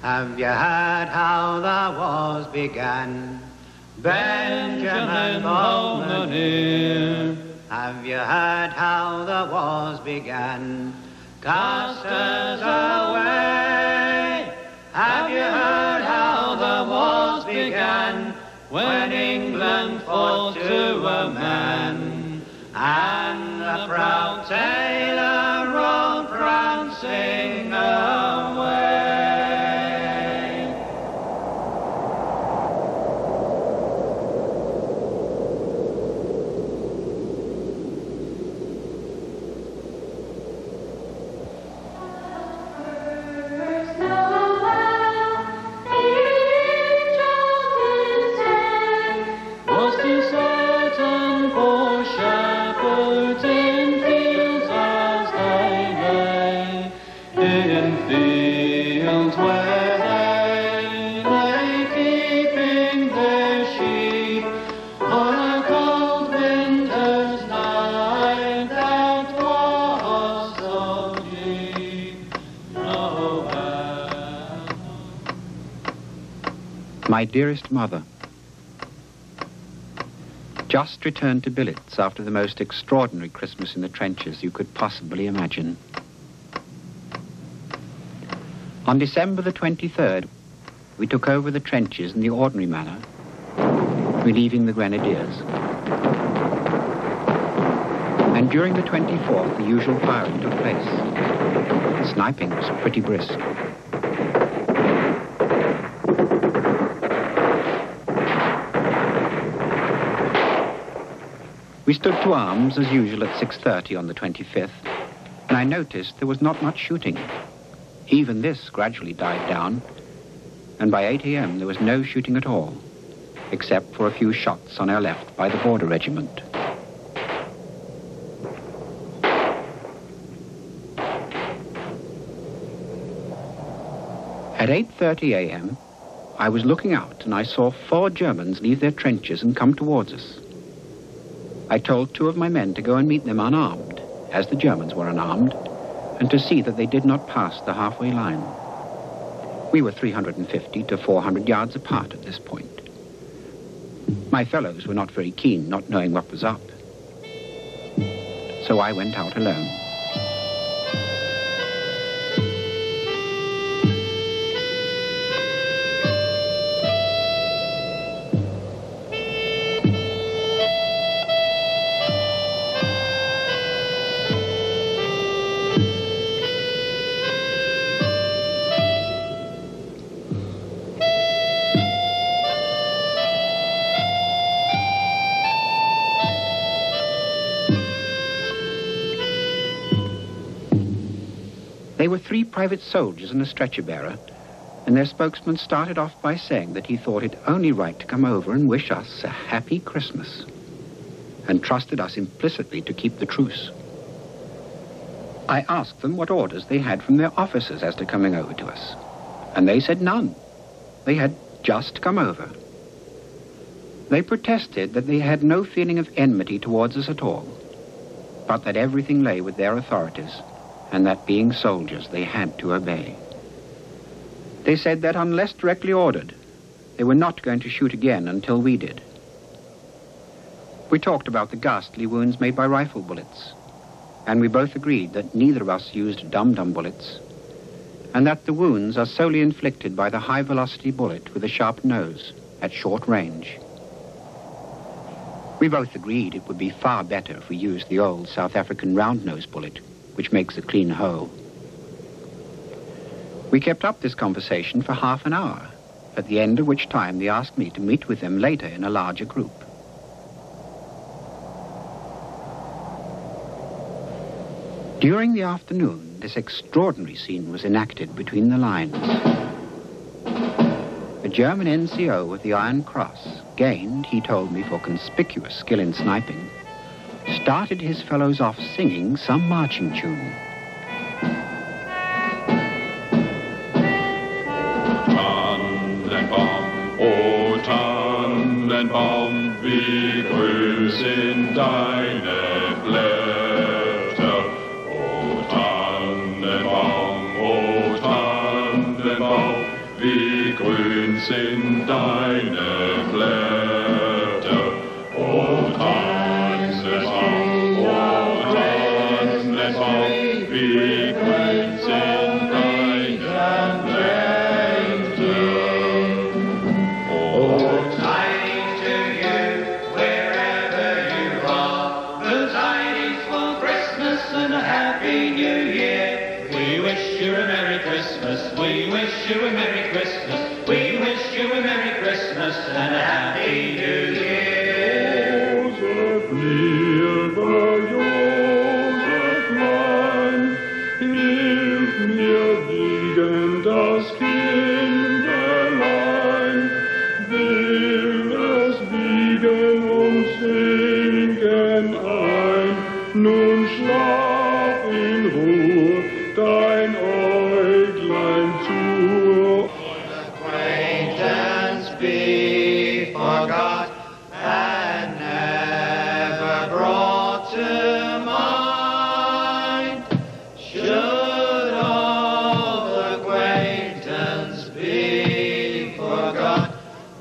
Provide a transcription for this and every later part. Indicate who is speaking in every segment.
Speaker 1: Have you heard how the wars began? Benjamin Bowman here. Have you heard how the wars began? Cast us away. Have you heard how the wars began? When England fought to a man, and the proud tailor rode prancing away.
Speaker 2: My dearest mother, just returned to billets after the most extraordinary Christmas in the trenches you could possibly imagine. On December the 23rd, we took over the trenches in the ordinary manner, relieving the grenadiers. And during the 24th, the usual firing took place. Sniping was pretty brisk. We stood to arms, as usual, at 6:30 on the 25th, and I noticed there was not much shooting. Even this gradually died down, and by 8 a.m. there was no shooting at all, except for a few shots on our left by the Border Regiment. At 8:30 a.m., I was looking out and I saw 4 Germans leave their trenches and come towards us. I told 2 of my men to go and meet them unarmed, as the Germans were unarmed, and to see that they did not pass the halfway line. We were 350 to 400 yards apart at this point. My fellows were not very keen, not knowing what was up. So I went out alone. They were 3 private soldiers and a stretcher-bearer, and their spokesman started off by saying that he thought it only right to come over and wish us a happy Christmas, and trusted us implicitly to keep the truce. I asked them what orders they had from their officers as to coming over to us, and they said none. They had just come over. They protested that they had no feeling of enmity towards us at all, but that everything lay with their authorities, and that being soldiers, they had to obey. They said that unless directly ordered, they were not going to shoot again until we did. We talked about the ghastly wounds made by rifle bullets, and we both agreed that neither of us used dum-dum bullets, and that the wounds are solely inflicted by the high-velocity bullet with a sharp nose at short range. We both agreed it would be far better if we used the old South African round-nose bullet, which makes a clean hole. We kept up this conversation for half an hour, at the end of which time they asked me to meet with them later in a larger group. During the afternoon, this extraordinary scene was enacted between the lines. The German NCO with the Iron Cross gained, he told me, for conspicuous skill in sniping, started his fellows off singing some marching tune.
Speaker 3: Tannenbaum, o Tannenbaum, wie grün sind deine Blätter. O Tannenbaum, wie grün sind deine Blätter. O Tannenbaum, wie grün sind deine Blätter.
Speaker 1: Oh, tidings to you, wherever you are, the tidings for Christmas and a Happy New Year. We wish you a Merry Christmas, we wish you a Merry Christmas, we wish you a Merry Christmas and a Happy New Year.
Speaker 3: Josef, lieber Joseflein, hilf mir wiegen das Kinderlein, will es wiegen und singen ein, nun schlaf in Ruhe, dein Äuglein zu.
Speaker 1: Acquaintance be forgot and never brought to mind. Should old acquaintance be forgot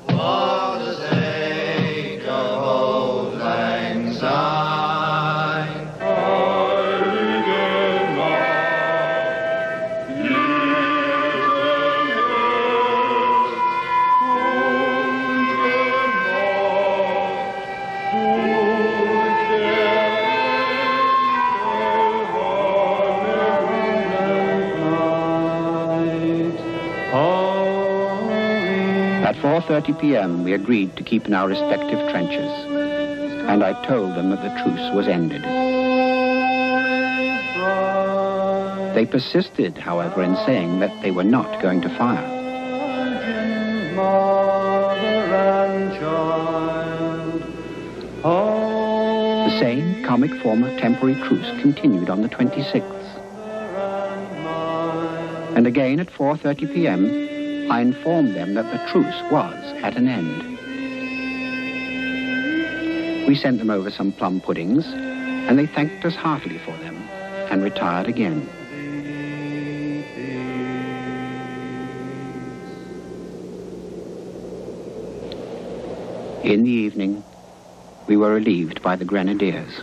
Speaker 1: for the sake of old lang syne?
Speaker 3: Heilige Nacht,
Speaker 2: At 4:30 p.m. we agreed to keep in our respective trenches, and I told them that the truce was ended. They persisted, however, in saying that they were not going to fire. The same comic form of temporary truce continued on the 26th. And again at 4:30 p.m., I informed them that the truce was at an end. We sent them over some plum puddings, and they thanked us heartily for them and retired again. In the evening, we were relieved by the grenadiers.